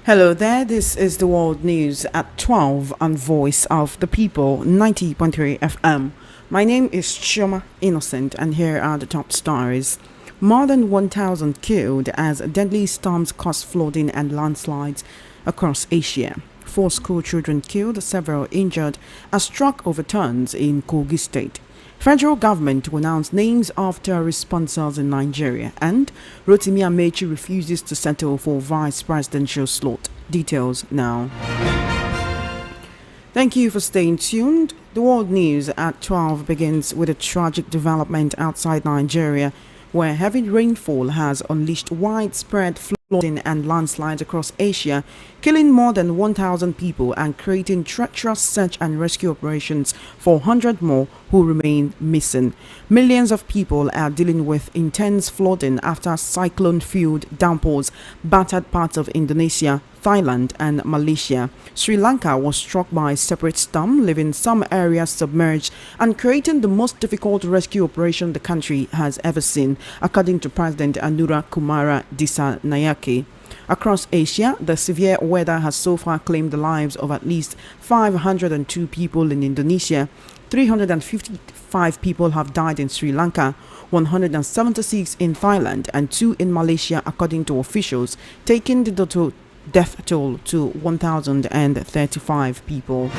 Hello there, this is the World News at 12 on Voice of the People, 90.3 FM. My name is Chioma Innocent, and here are the top stories. More than 1,000 killed as deadly storms cause flooding and landslides across Asia. 4 school children killed, several injured as truck overturns in Kogi State. Federal government will announce names of terrorist sponsors in Nigeria, and Rotimi Amechi refuses to settle for vice presidential slot. Details now. Thank you for staying tuned. The World News at 12 begins with a tragic development outside Nigeria, where heavy rainfall has unleashed widespread flooding and landslides across Asia, killing more than 1,000 people and creating treacherous search and rescue operations for 100 more who remain missing. Millions of people are dealing with intense flooding after cyclone-fueled downpours battered parts of Indonesia, Thailand and Malaysia. Sri Lanka was struck by a separate storm, leaving some areas submerged and creating the most difficult rescue operation the country has ever seen, according to President Anura Kumara Dissanayake. Across Asia, the severe weather has so far claimed the lives of at least 502 people in Indonesia. 355 people have died in Sri Lanka, 176 in Thailand and 2 in Malaysia, according to officials, taking the total death toll to 1,035 people.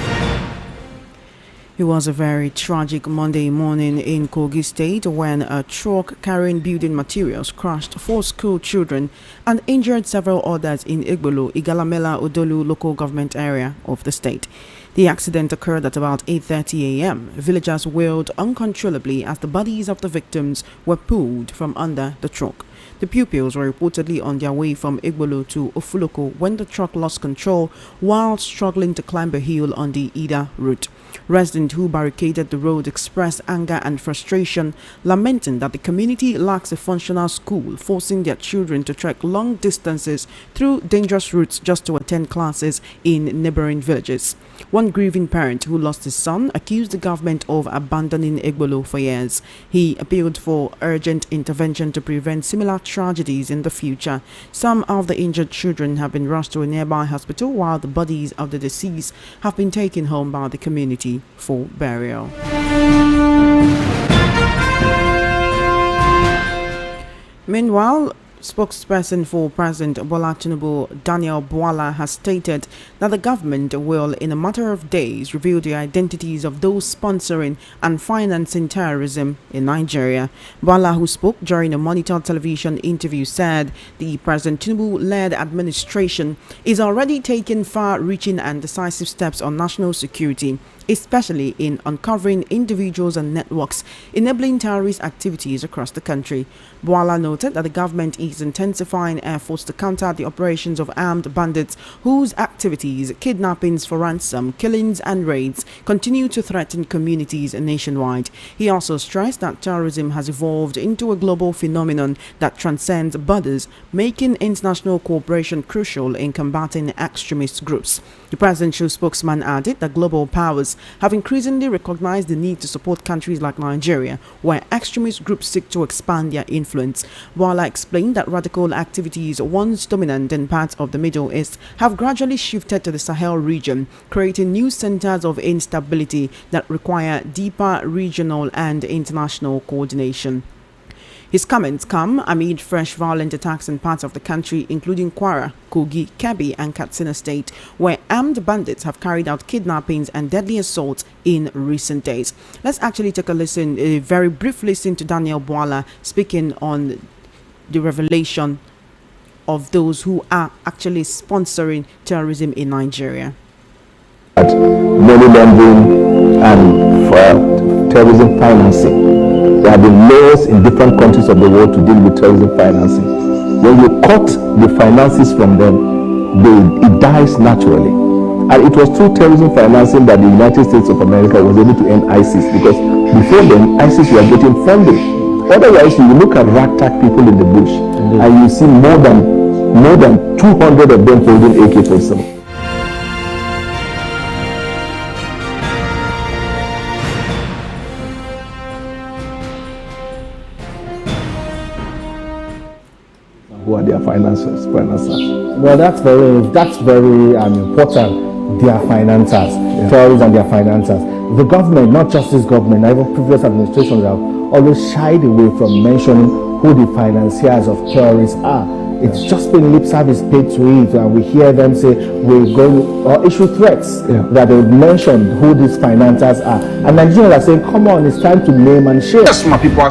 It was a very tragic Monday morning in Kogi State when a truck carrying building materials crushed 4 school children and injured several others in Igbolo, Igalamela, Odolu local government area of the state. The accident occurred at about 8:30 a.m. Villagers wailed uncontrollably as the bodies of the victims were pulled from under the truck. The pupils were reportedly on their way from Igbolo to Ofuloko when the truck lost control while struggling to climb a hill on the Ida route. Residents who barricaded the road expressed anger and frustration, lamenting that the community lacks a functional school, forcing their children to trek long distances through dangerous routes just to attend classes in neighboring villages. One grieving parent who lost his son accused the government of abandoning Igbolo for years. He appealed for urgent intervention to prevent similar tragedies in the future. Some of the injured children have been rushed to a nearby hospital, while the bodies of the deceased have been taken home by the community for burial. Meanwhile, spokesperson for President Bola Tinubu, Daniel Bwala, has stated that the government will, in a matter of days, reveal the identities of those sponsoring and financing terrorism in Nigeria. Bwala, who spoke during a monitored television interview, said the President Tinubu-led administration is already taking far-reaching and decisive steps on national security, especially in uncovering individuals and networks enabling terrorist activities across the country. Bwala noted that the government is intensifying efforts to counter the operations of armed bandits whose activities, kidnappings for ransom, killings and raids continue to threaten communities nationwide. He also stressed that terrorism has evolved into a global phenomenon that transcends borders, making international cooperation crucial in combating extremist groups. The presidential spokesman added that global powers have increasingly recognized the need to support countries like Nigeria, where extremist groups seek to expand their influence. Bwala explained that radical activities once dominant in parts of the Middle East have gradually shifted to the Sahel region, creating new centers of instability that require deeper regional and international coordination. His comments come amid fresh violent attacks in parts of the country, including Kwara, Kogi, Kebbi and Katsina State, where armed bandits have carried out kidnappings and deadly assaults in recent days. Let's actually take a very brief listen to Daniel Bwala speaking on the revelation of those who are actually sponsoring terrorism in Nigeria. Money laundering and terrorism financing. There have been laws in different countries of the world to deal with terrorism financing. When you cut the finances from them, it dies naturally. And it was through terrorism financing that the United States of America was able to end ISIS, because before then, ISIS were getting funding. Otherwise, you look at ragtag people in the bush, and you see more than 200 of them holding AK-47. Who are their financiers? Well, that's very important. Their financiers, terrorists and their financiers. The government, not just this government, even previous administrations have always shied away from mentioning who the financiers of terrorists are. It's just been lip service paid to it, and we hear them say we're going or issue threats that they mention who these financiers are. And Nigerians are saying, come on, it's time to name and shame. Yes, my people.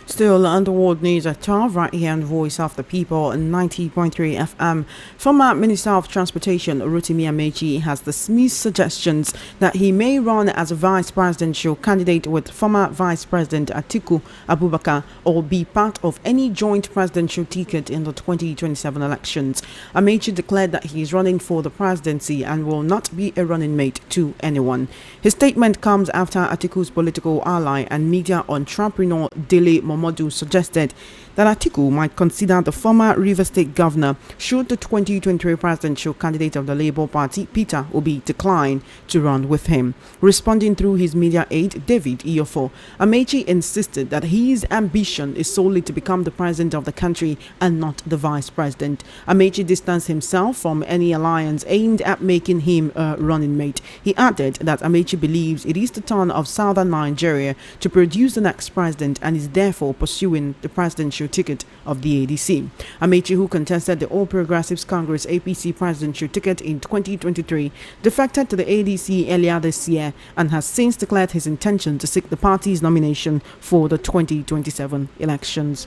Still on the world news at 12 right here on Voice of the People on 90.3 FM. Former Minister of Transportation Rotimi Amechi has dismissed suggestions that he may run as a vice presidential candidate with former Vice President Atiku Abubakar or be part of any joint presidential ticket in the 2027 elections. Amechi declared that he is running for the presidency and will not be a running mate to anyone. His statement comes after Atiku's political ally and media entrepreneur Dele Momodu suggested that Atiku might consider the former Rivers State governor should the 2023 presidential candidate of the Labour Party, Peter Obi, decline to run with him. Responding through his media aide, David Iyofo, Amechi insisted that his ambition is solely to become the president of the country and not the vice president. Amechi distanced himself from any alliance aimed at making him a running mate. He added that Amechi believes it is the turn of southern Nigeria to produce the next president and is therefore pursuing the presidential ticket of the ADC. Amechi, who contested the All Progressives Congress APC presidential ticket in 2023, defected to the ADC earlier this year and has since declared his intention to seek the party's nomination for the 2027 elections.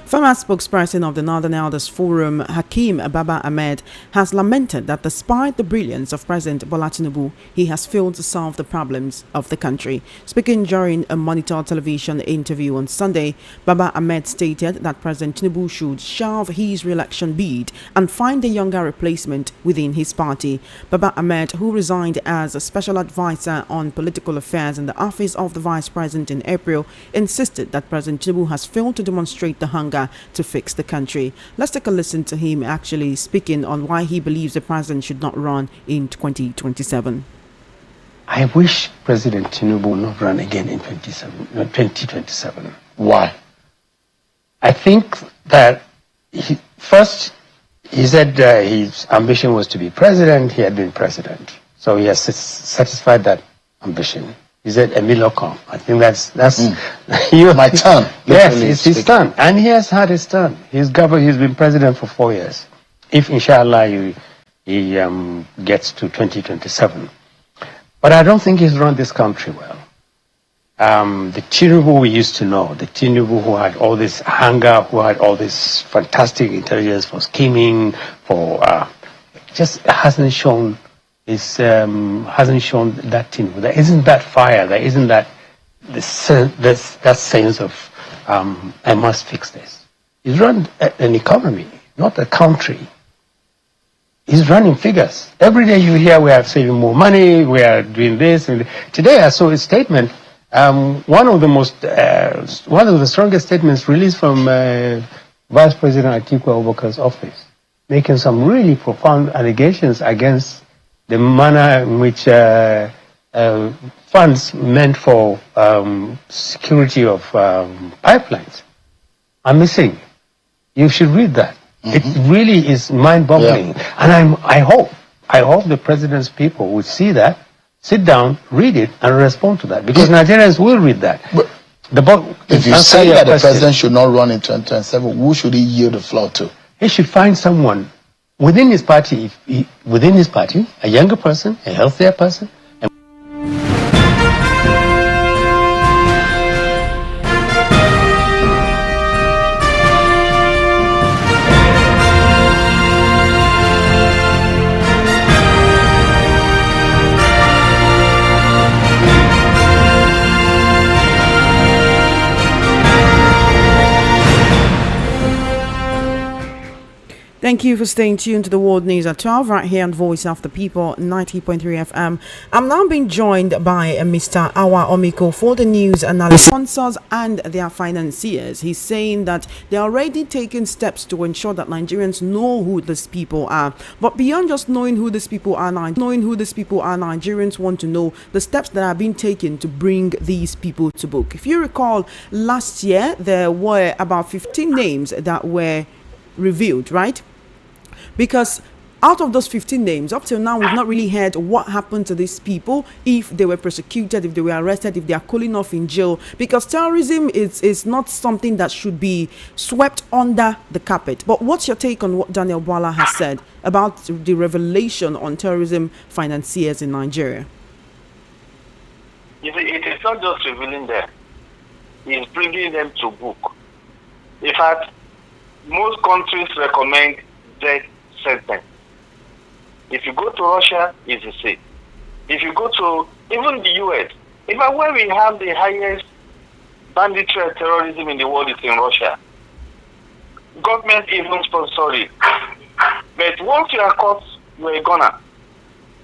Former spokesperson of the Northern Elders Forum, Hakeem Baba Ahmed, has lamented that despite the brilliance of President Bola Tinubu, he has failed to solve the problems of the country. Speaking during a Monitor television interview on Sunday, Baba Ahmed stated that President Tinubu should shelve his re-election bid and find a younger replacement within his party. Baba Ahmed, who resigned as a special advisor on political affairs in the office of the Vice President in April, insisted that President Tinubu has failed to demonstrate the hunger to fix the country. Let's take a listen to him actually speaking on why he believes the president should not run in 2027. I wish President Tinubu would not run again in 2027. Why? I think that he said his ambition was to be president. He had been president, so he has satisfied that ambition. He said, Emilio come. I think that's my turn. Yes, it's his turn. And he has had his turn. He's been president for 4 years. If, inshallah, he gets to 2027. But I don't think he's run this country well. The Tinubu we used to know, the Tinubu who had all this hunger, who had all this fantastic intelligence for scheming, just hasn't shown that Tinubu. There isn't that fire. There isn't that sense of I must fix this. He's run an economy, not a country. He's running figures. Every day you hear we are saving more money, we are doing this. And today I saw a statement. One of the strongest statements released from Vice President Atiku Abubakar's office, making some really profound allegations against the manner in which funds meant for security of pipelines are missing. You should read that. Mm-hmm. It really is mind-boggling. Yeah. And I hope the president's people will see that, sit down, read it, and respond to that. Because Nigerians will read that. But if you say that the president should not run in 2027, who should he yield the floor to? He should find someone within his party, a younger person, a healthier person. Thank Thank you for staying tuned to the World News at 12 right here on Voice of the People 90.3 FM. I'm now being joined by Mr. Awa Omiko for the news analysis sponsors and their financiers. He's saying that they're already taking steps to ensure that Nigerians know who these people are. But beyond just knowing who these people are, Nigerians want to know the steps that are being taken to bring these people to book. If you recall, last year there were about 15 names that were revealed, right? Because out of those 15 names, up till now, we've not really heard what happened to these people, if they were persecuted, if they were arrested, if they are cooling off in jail. Because terrorism is not something that should be swept under the carpet. But what's your take on what Daniel Bwala has said about the revelation on terrorism financiers in Nigeria? You see, it is not just revealing them. It's bringing them to book. In fact, most countries recommend death sentence. If you go to Russia, it's the same. If you go to even the US, even where we have the highest banditry and terrorism in the world is in Russia. Government even sponsor it. But once you are caught, you are a goner.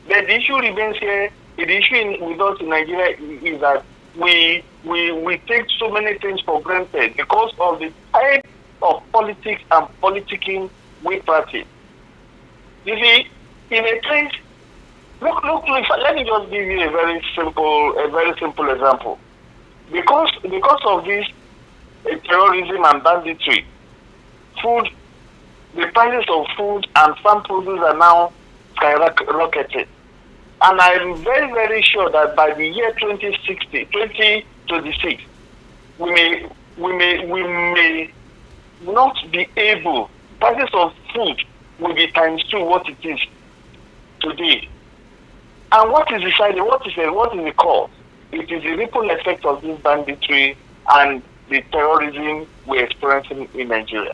But the issue remains here. The issue with us in Nigeria is that we take so many things for granted because of the type of politics and politicking we practice. You see, in a place, look, let me just give you a very simple example. Because of this terrorism and banditry, the prices of food and farm produce are now skyrocketed. And I'm very, very sure that by the year 2026, we may not be able, prices of food will be times 2 what it is today. And what is decided? What is the cause? It is the ripple effect of this banditry and the terrorism we're experiencing in Nigeria.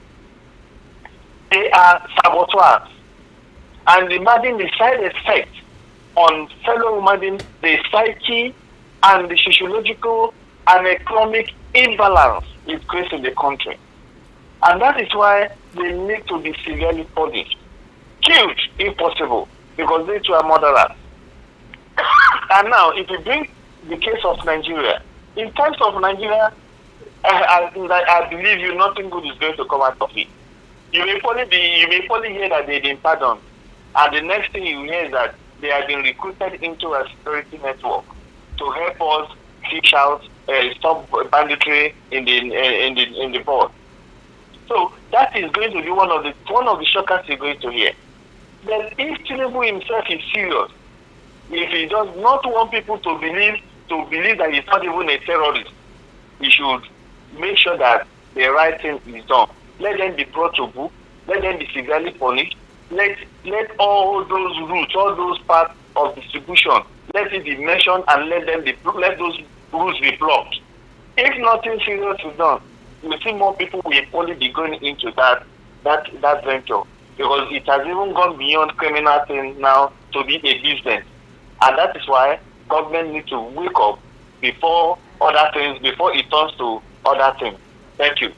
They are saboteurs. And imagine the side effect on fellow human, the psyche and the sociological and economic imbalance it creates in the country. And that is why they need to be severely punished. Killed, if possible, because they too are murderers. And now, if you bring the case of Nigeria, in terms of Nigeria, I believe you nothing good is going to come out of it. You may probably hear that they've been pardoned, and the next thing you hear is that they have been recruited into a security network to help us fish out, stop banditry in the board. So that is going to be one of the shockers you're going to hear. But if Tinubu himself is serious, if he does not want people to believe that he's not even a terrorist, he should make sure that the right thing is done. Let them be brought to book. Let them be severely punished. Let all those routes, all those parts of distribution, let it be mentioned and let those routes be blocked. If nothing serious is done, we see more people will only be going into that venture, because it has even gone beyond criminal things now to be a business. And that is why government needs to wake up before it turns to other things. Thank you.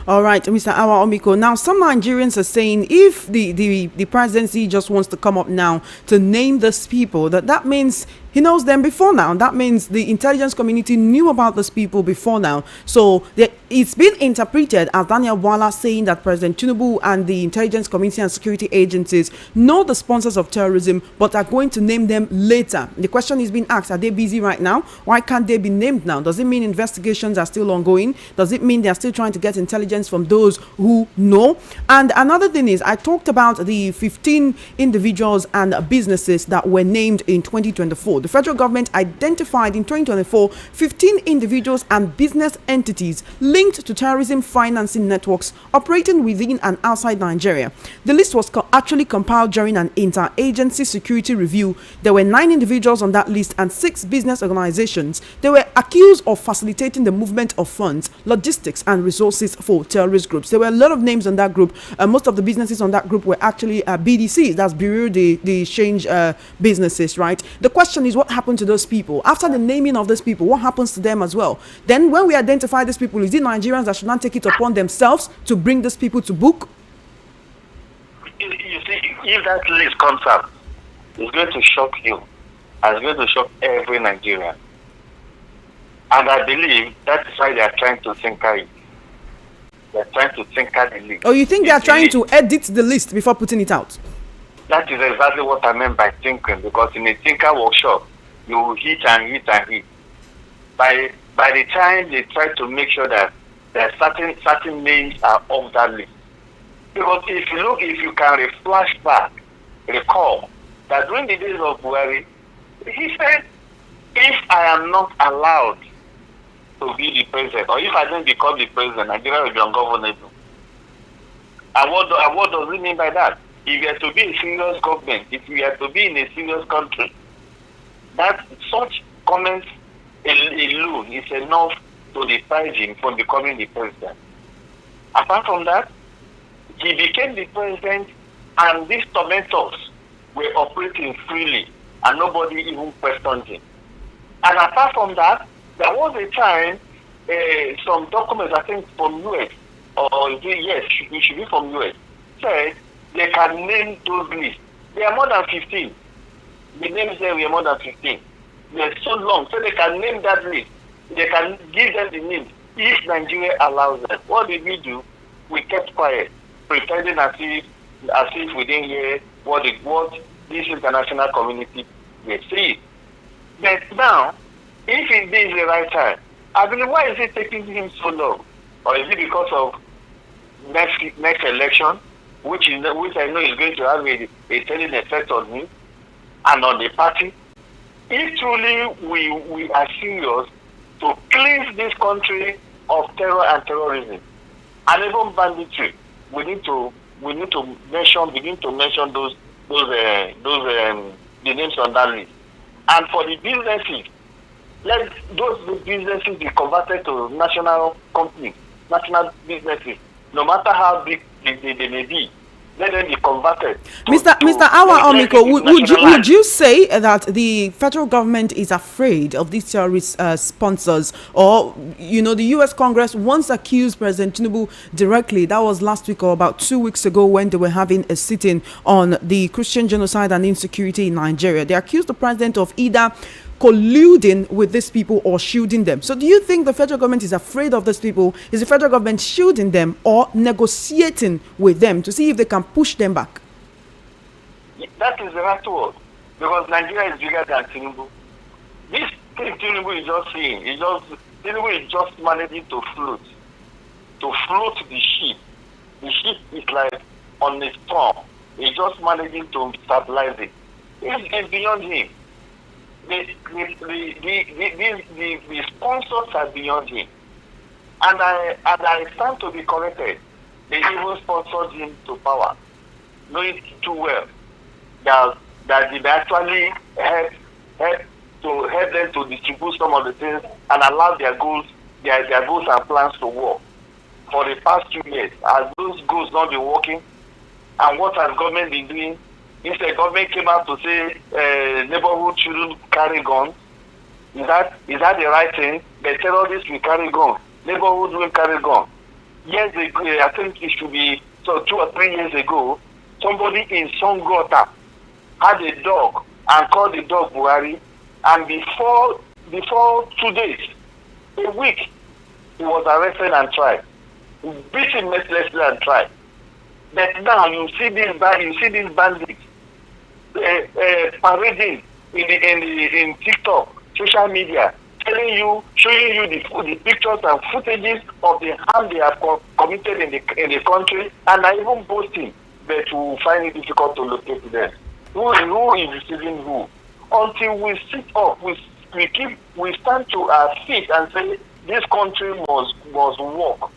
All right, Mr. Awa Omiko. Now, some Nigerians are saying if the presidency just wants to come up now to name these people, that means he knows them before now. That means the intelligence community knew about these people before now. So it's been interpreted as Daniel Bwala saying that President Tinubu and the intelligence community and security agencies know the sponsors of terrorism, but are going to name them later. The question is being asked, are they busy right now? Why can't they be named now? Does it mean investigations are still ongoing? Does it mean they're still trying to get intelligence from those who know? And another thing is, I talked about the 15 individuals and businesses that were named in 2024. The federal government identified in 2024 15 individuals and business entities linked to terrorism financing networks operating within and outside Nigeria. The list was actually compiled during an interagency security review. There were 9 individuals on that list and 6 business organizations. They were accused of facilitating the movement of funds, logistics, and resources for terrorist groups. There were a lot of names on that group. Most of the businesses on that group were actually BDCs, that's Bureau de Exchange businesses, right? The question is, what happened to those people? After the naming of those people, what happens to them as well? Then when we identify these people, is it Nigerians that should not take it upon themselves to bring these people to book? if that list comes up, it's going to shock you. And it's going to shock every Nigerian. And I believe that is why they are trying to tinker it. They're trying to tinker the list. Oh, you think they are trying to edit the list before putting it out? That is exactly what I meant by tinkering, because in a tinker workshop, you will hit and hit and hit. By the time they try to make sure that there are certain names are off that list. Because if you can flash back, recall that during the days of Buhari, he said, if I am not allowed to be the president, or if I don't become the president, Nigeria will be ungovernable. And what does it mean by that? If you are to be a serious government, if you are to be in a serious country, that such comments alone is enough to deprive him from becoming the president. Apart from that, he became the president and these tormentors were operating freely and nobody even questioned him. And apart from that, there was a time some documents, I think from US, or yes, it should be from US, said they can name those lists. They are more than 15. The names there were more than 15. They're so long, so they can name that list. They can give them the names if Nigeria allows them. What did we do? We kept quiet, pretending as if we didn't hear what this international community will see. But now, if it is the right time, I believe, why is it taking him so long? Or is it because of next election, which I know is going to have a telling effect on him and on the party? If truly we are serious to cleanse this country of terror and terrorism and even banditry, we need to begin to mention those the names on that list. And for the businesses, let those businesses be converted to national companies, national businesses, no matter how big they may be. Let them be converted. Mr. Awa Omiko, would you say that the federal government is afraid of these terrorist sponsors? Or, the U.S. Congress once accused President Tinubu directly. That was last week or about 2 weeks ago when they were having a sitting on the Christian genocide and insecurity in Nigeria. They accused the president of either colluding with these people or shielding them. So do you think the federal government is afraid of these people? Is the federal government shielding them or negotiating with them to see if they can push them back? That is the right word. Because Nigeria is bigger than Tinubu. This thing Tinubu is just seeing, Tinubu is just managing to float the ship. The ship is like on a storm. He's just managing to stabilize it. It's beyond him. The sponsors are beyond him, and I stand to be corrected. They even sponsored him to power, knowing too well that they actually help them to distribute some of the things and allow their goals and plans to work. For the past 2 years, as those goals not been working, and what has government been doing? If the government came out to say neighborhood shouldn't carry guns, is that the right thing? The terrorists will carry guns. Neighborhoods will carry guns. Years ago, I think it should be 2 or 3 years ago, somebody in Songota had a dog and called the dog Buhari, and before 2 days, a week, he was arrested and tried. Beat him mercilessly and tried. But now you see these bandits parading in TikTok, social media, showing you the pictures and footages of the harm they have committed in the country, and are even boasting, but we find it difficult to locate them. Who is deceiving who? Until we sit up, we stand to our feet and say this country must work.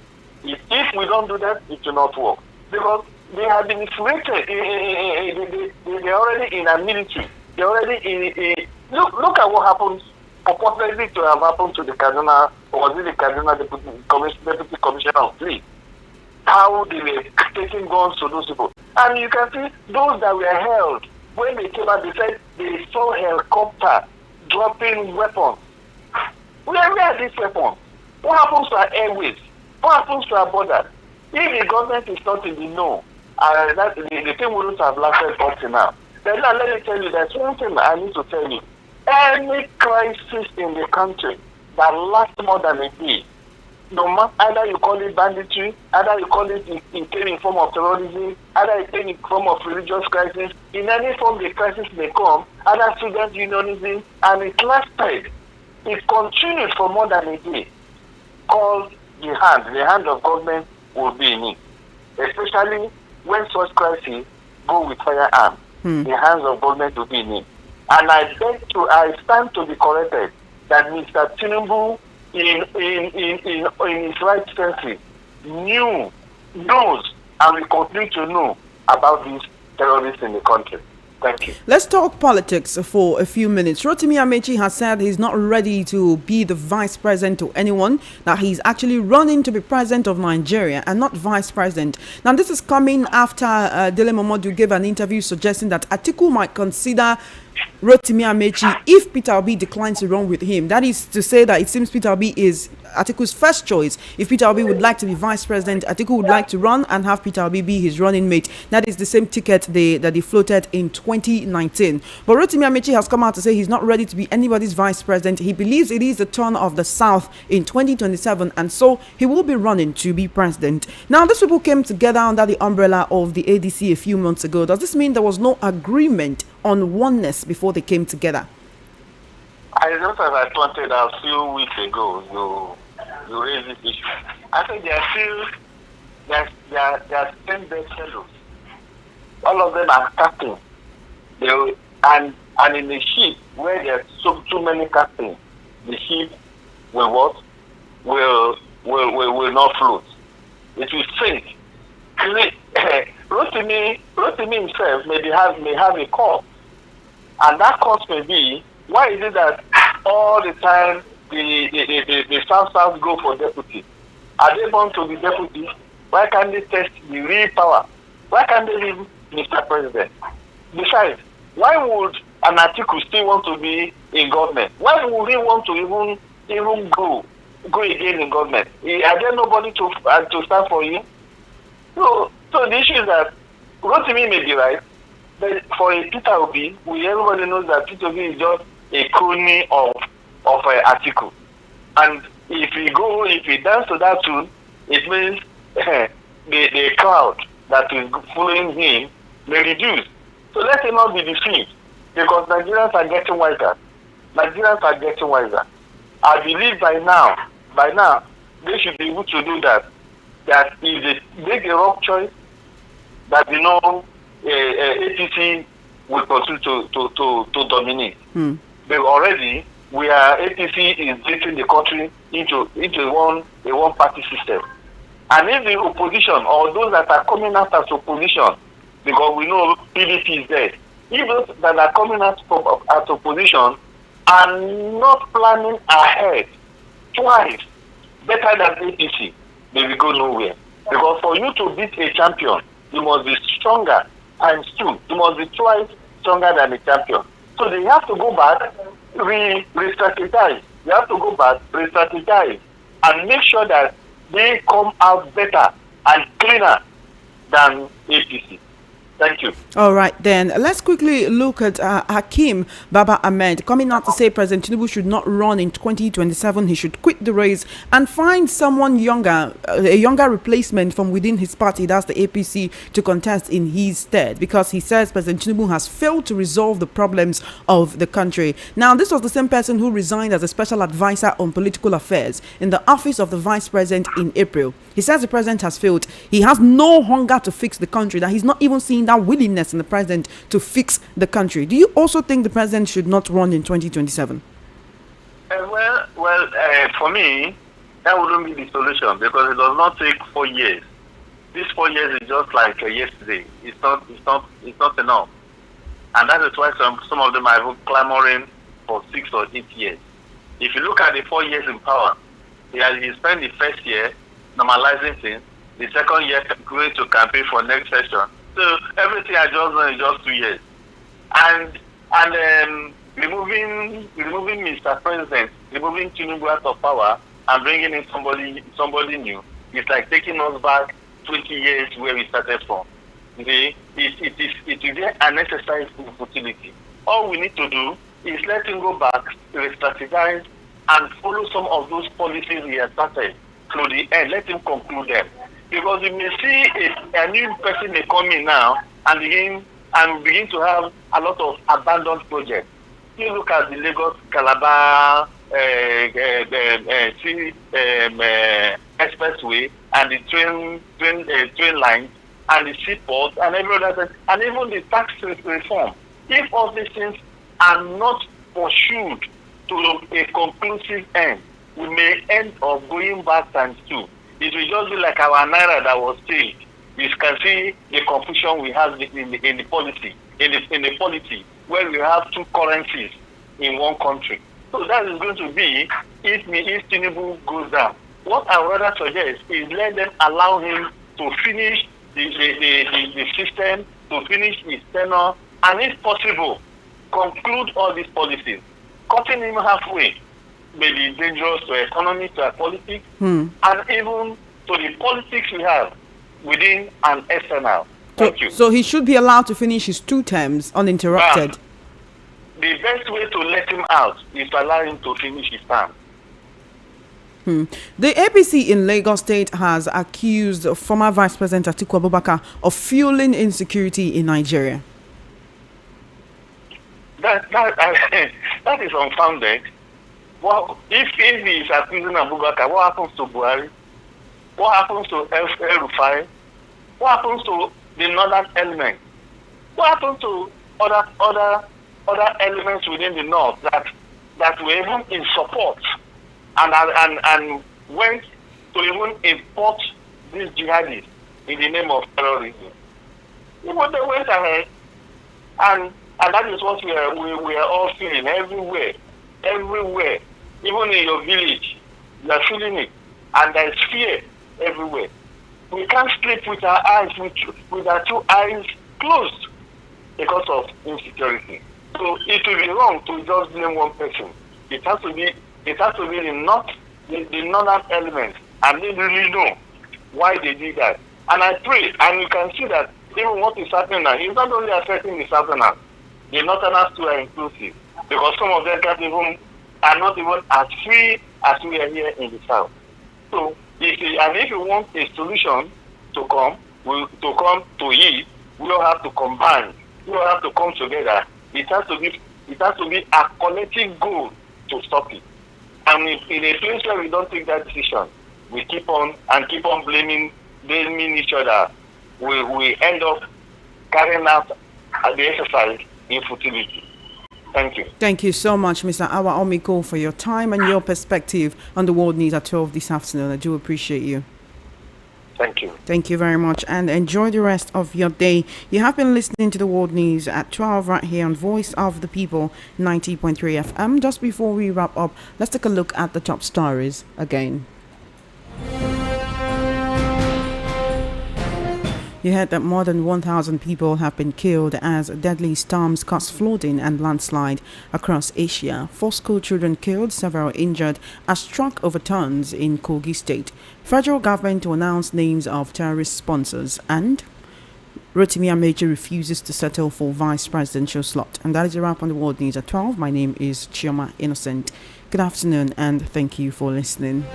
If we don't do that, it will not work. Because they have been infiltrated. They're already in a military. They're already in. Look at what happened, purportedly to have happened to the Kaduna, or was it the Kaduna Deputy Commissioner of Police? How they were taking guns to those people. And you can see those that were held, when they came out, they said they saw helicopter dropping weapons. Where are these weapons? What happens to our airways? What happens to our borders? If the government is not in the know, the thing wouldn't have lasted up to now. Then now let me tell you, there's one thing I need to tell you. Any crisis in the country that lasts more than a day, no matter either you call it banditry, either you call it in form of terrorism, either it came in form of religious crisis, in any form the crisis may come, either student unionism, and it lasted. It continued for more than a day. Called the hand of government will be in it. Especially when such crises go with firearms, the hands of government will be in it. And I stand to be corrected that Mr. Tinubu, in his right senses, knows, and will continue to know about these terrorists in the country. Thank you. Let's talk politics for a few minutes. Rotimi Amechi has said he's not ready to be the vice president to anyone, that he's actually running to be president of Nigeria and not vice president. Now, this is coming after Dele Momodu gave an interview suggesting that Atiku might consider Rotimi Amechi if Peter Obi declines to run with him. That is to say that it seems Peter Obi is Atiku's first choice. If Peter Obi would like to be vice president, Atiku would like to run and have Peter Obi be his running mate. That is the same ticket that they floated in 2019. But Rotimi Amechi has come out to say he's not ready to be anybody's vice president. He believes it is the turn of the South in 2027, and so he will be running to be president. Now, these people came together under the umbrella of the ADC a few months ago. Does this mean there was no agreement on oneness before they came together? Just as I pointed out a few weeks ago, you raised this issue. I think they are same bedfellows. All of them are captains. And in the ship where there's too many captains, the ship will what? Will not float. It will sink. Rotimi himself may have a cause. And that cause may be, why is it that all the time the South go for deputy? Are they born to be deputy? Why can't they test the real power? Why can't they leave Mr. President? Besides, why would an Atiku still want to be in government? Why would he want to even go again in government? Are there nobody to stand for him? So the issue is that Rotimi may be right, but for a Peter Obi, everybody knows that Peter Obi is just a crony of Atiku. And if he dance to that tune, it means the crowd that is following him may reduce. So let him not be deceived, because Nigerians are getting wiser. I believe by now, they should be able to do that. That if they make a wrong choice, that APC will continue to dominate. But already APC is taking the country into a one party system. And if the opposition or those that are coming out as opposition, because we know PDP is there, if those that are coming out as opposition are not planning ahead twice better than APC, they will go nowhere. Because for you to beat a champion, you must be stronger times two. You must be twice stronger than the champion. So they have to go back, re-strategize. They have to go back, re-strategize, and make sure that they come out better and cleaner than APC. Thank you. All right, then let's quickly look at Hakeem Baba Ahmed coming out to say President Tinubu should not run in 2027. He should quit the race and find someone younger, a younger replacement from within his party, that's the APC, to contest in his stead, because he says President Tinubu has failed to resolve the problems of the country. Now, this was the same person who resigned as a special advisor on political affairs in the office of the vice president in April. He says the president has failed. He has no hunger to fix the country, that he's not even seeing that willingness in the president to fix the country. Do you also think the president should not run in 2027? For me, that wouldn't be the solution, because it does not take 4 years. This 4 years is just like yesterday. It's not enough, and that is why some of them are even clamoring for 6 or 8 years. If you look at the 4 years in power, he spent the first year normalizing things, the second year going to campaign for next session. So everything I just done in just 2 years, and removing Mr. President, removing Tinubu out of power and bringing in somebody new. It's like taking us back 20 years where we started from. it is an exercise in futility. All we need to do is let him go back, re-strategize, and follow some of those policies he has started to the end. Let him conclude them. Because you may see a new person may come in now and begin to have a lot of abandoned projects. You look at the Lagos Calabar expressway and the train lines and the seaport and every other thing, and even the tax reform. If all these things are not pursued to a conclusive end, we may end up going back times two. It will just be like our naira that was changed. You can see the confusion we have in the policy, in the polity, where we have two currencies in one country. So that is going to be if Tinubu goes down. What I would rather suggest is let them allow him to finish the system, to finish his tenure, and if possible, conclude all these policies. Cutting him halfway may be dangerous to economy, to our politics, and even to the politics we have within and external. Thank you. So he should be allowed to finish his 2 terms uninterrupted. The best way to let him out is to allow him to finish his term. The APC in Lagos State has accused former Vice President Atiku Abubakar of fueling insecurity in Nigeria. That is unfounded. Well, if he is accusing Abubakar, what happens to Buhari? What happens to El-Rufai? What happens to the northern element? What happens to other elements within the north that were even in support and went to even import these jihadists in the name of terrorism? Even they went ahead, and that is what we are all feeling everywhere, even in your village, you are feeling it, and there is fear everywhere. We can't sleep with our eyes, with our 2 eyes closed because of insecurity. So it will be wrong to just blame one person. It has to be the northern element, and they really know why they did that. And I pray, and you can see that even what is happening now is not only affecting the southerners, the northerners too are inclusive, because some of them are not even as free as we are here in the south. So if you want a solution to come to it, we all have to combine. We all have to come together. It has to be a collective goal to stop it. And in a place where we don't take that decision, we keep on blaming each other. We end up carrying out the exercise in futility. Thank you. Thank you so much, Mr. Awa Omiko, for your time and your perspective on the world news at 12 this afternoon. I do appreciate you. Thank you. Thank you very much, and enjoy the rest of your day. You have been listening to the world news at 12 right here on Voice of the People 90.3 FM. Just before we wrap up, let's take a look at the top stories again. You heard that more than 1,000 people have been killed as deadly storms caused flooding and landslide across Asia. 4 school children killed, several injured as truck overturns in Kogi State. Federal government to announce names of terrorist sponsors, and Rotimi Amechi refuses to settle for vice presidential slot. And that is a wrap on the world news at 12. My name is Chioma Innocent. Good afternoon and thank you for listening.